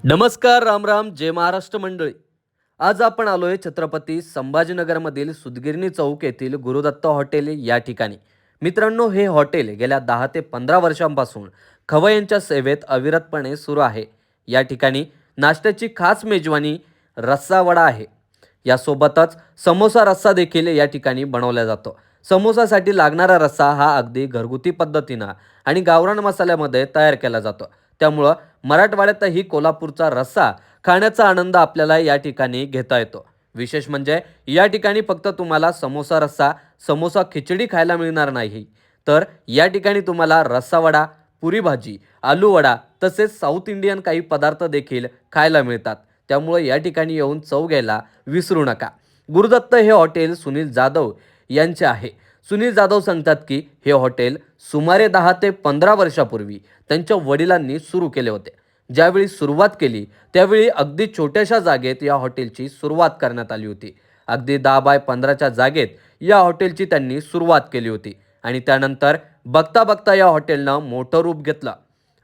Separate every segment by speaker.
Speaker 1: नमस्कार, राम राम, जय महाराष्ट्र मंडळी. आज आपण आलोय छत्रपती संभाजीनगरमधील सुदगिरणी चौक येथील गुरुदत्त हॉटेल या ठिकाणी. मित्रांनो, हे हॉटेल गेल्या 10 ते 15 वर्षांपासून खवय्यांच्या सेवेत अविरतपणे सुरू आहे. या ठिकाणी नाश्त्याची खास मेजवानी रस्सा वडा आहे. यासोबतच समोसा रस्सा देखील या ठिकाणी बनवला जातो. समोसासाठी लागणारा रस्सा हा अगदी घरगुती पद्धतीनं आणि गावरान मसाल्यामध्ये तयार केला जातो. त्यामुळं मराठवाड्यातही कोल्हापूरचा रस्सा खाण्याचा आनंद आपल्याला या ठिकाणी घेता येतो. विशेष म्हणजे या ठिकाणी फक्त तुम्हाला समोसा रस्सा, समोसा खिचडी खायला मिळणार नाही, तर या ठिकाणी तुम्हाला रस्सा वडा, पुरी भाजी, आलू वडा तसेच साऊथ इंडियन काही पदार्थ देखील खायला मिळतात. त्यामुळे या ठिकाणी येऊन चव घ्यायला विसरू नका. गुरुदत्त हे हॉटेल सुनील जाधव यांचे आहे. सुनील जाधव सांगतात की हे हॉटेल सुमारे 10 ते 15 वर्षापूर्वी त्यांच्या वडिलांनी सुरू केले होते. ज्यावेळी सुरुवात केली त्यावेळी अगदी छोट्याशा जागेत या हॉटेलची सुरुवात करण्यात आली होती. अगदी 10 बाय 15च्या जागेत या हॉटेलची त्यांनी सुरुवात केली होती आणि त्यानंतर बघता बघता या हॉटेलनं मोठं रूप घेतलं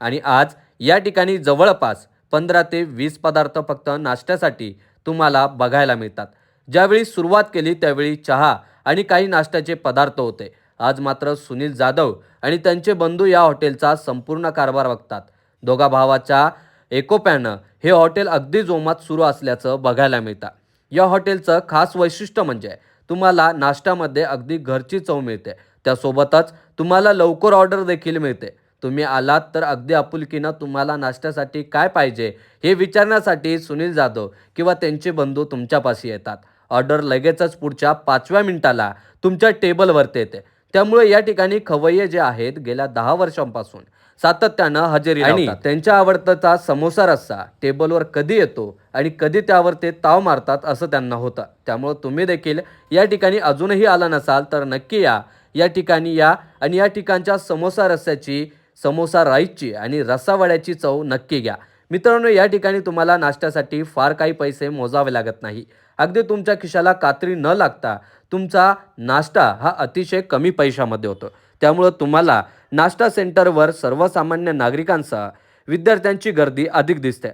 Speaker 1: आणि आज या ठिकाणी जवळपास 15 ते 20 पदार्थ फक्त नाश्त्यासाठी तुम्हाला बघायला मिळतात. ज्यावेळी सुरुवात केली त्यावेळी चहा आणि काही नाश्त्याचे पदार्थ होते. आज मात्र सुनील जाधव आणि त्यांचे बंधू या हॉटेलचा संपूर्ण कारभार बघतात. दोघा भावाच्या एकोप्यानं हे हॉटेल अगदी जोमात सुरू असल्याचं बघायला मिळतं. या हॉटेलचं खास वैशिष्ट्य म्हणजे तुम्हाला नाश्त्यामध्ये अगदी घरची चव मिळते. त्यासोबतच तुम्हाला लवकर ऑर्डर देखील मिळते. तुम्ही आलात तर अगदी आपुलकीनं तुम्हाला नाश्त्यासाठी काय पाहिजे हे विचारण्यासाठी सुनील जाधव किंवा त्यांचे बंधू तुमच्यापाशी येतात. ऑर्डर लगेचच पुढच्या 5व्या मिनिटाला तुमच्या टेबलवरती येते. त्यामुळे या ठिकाणी खवय्ये जे आहेत गेल्या 10 वर्षांपासून सातत्यानं हजेरी लावतात. आणि त्यांच्या आवडताचा समोसा रस्सा टेबलवर कधी येतो आणि कधी त्यावर ते ताव मारतात असं त्यांना होतं. त्यामुळे तुम्ही देखील या ठिकाणी अजूनही आला नसाल तर नक्की या ठिकाणी या आणि या ठिकाणच्या समोसा रस्स्याची, समोसा राईसची आणि रस्सा वड्याची चव नक्की घ्या. मित्रांनो, या ठिकाणी तुम्हाला नाश्त्यासाठी फार काही पैसे मोजावे लागत नाही. अगदी तुमच्या खिशाला कात्री न लागता तुमचा नाश्ता हा अतिशय कमी पैशामध्ये होतो. त्यामुळं तुम्हाला नाश्ता सेंटरवर सर्वसामान्य नागरिकांसह विद्यार्थ्यांची गर्दी अधिक दिसते.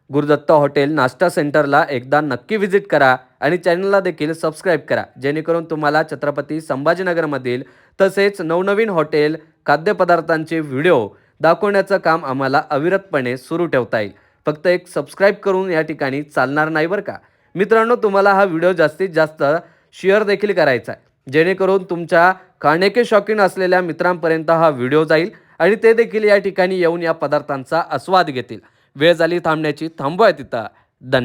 Speaker 1: गुरुदत्त हॉटेल नाश्ता सेंटरला एकदा नक्की व्हिजिट करा आणि चॅनलला देखील सबस्क्राईब करा, जेणेकरून तुम्हाला छत्रपती संभाजीनगरमधील तसेच नवनवीन हॉटेल खाद्यपदार्थांचे व्हिडिओ दाखवण्याचं काम आम्हाला अविरतपणे सुरू ठेवता येईल. फक्त एक सबस्क्राईब करून या ठिकाणी चालणार नाही बरं का. मित्रांनो, तुम्हाला हा व्हिडिओ जास्तीत जास्त शेअर देखील करायचा आहे, जेणेकरून तुमच्या खाण्याचे शौकीन असलेल्या मित्रांपर्यंत हा व्हिडिओ जाईल आणि ते देखील या ठिकाणी येऊन या पदार्थांचा आस्वाद घेतील. वेळ झाली थांबण्याची, थांबूया तिथं. धन्यवाद.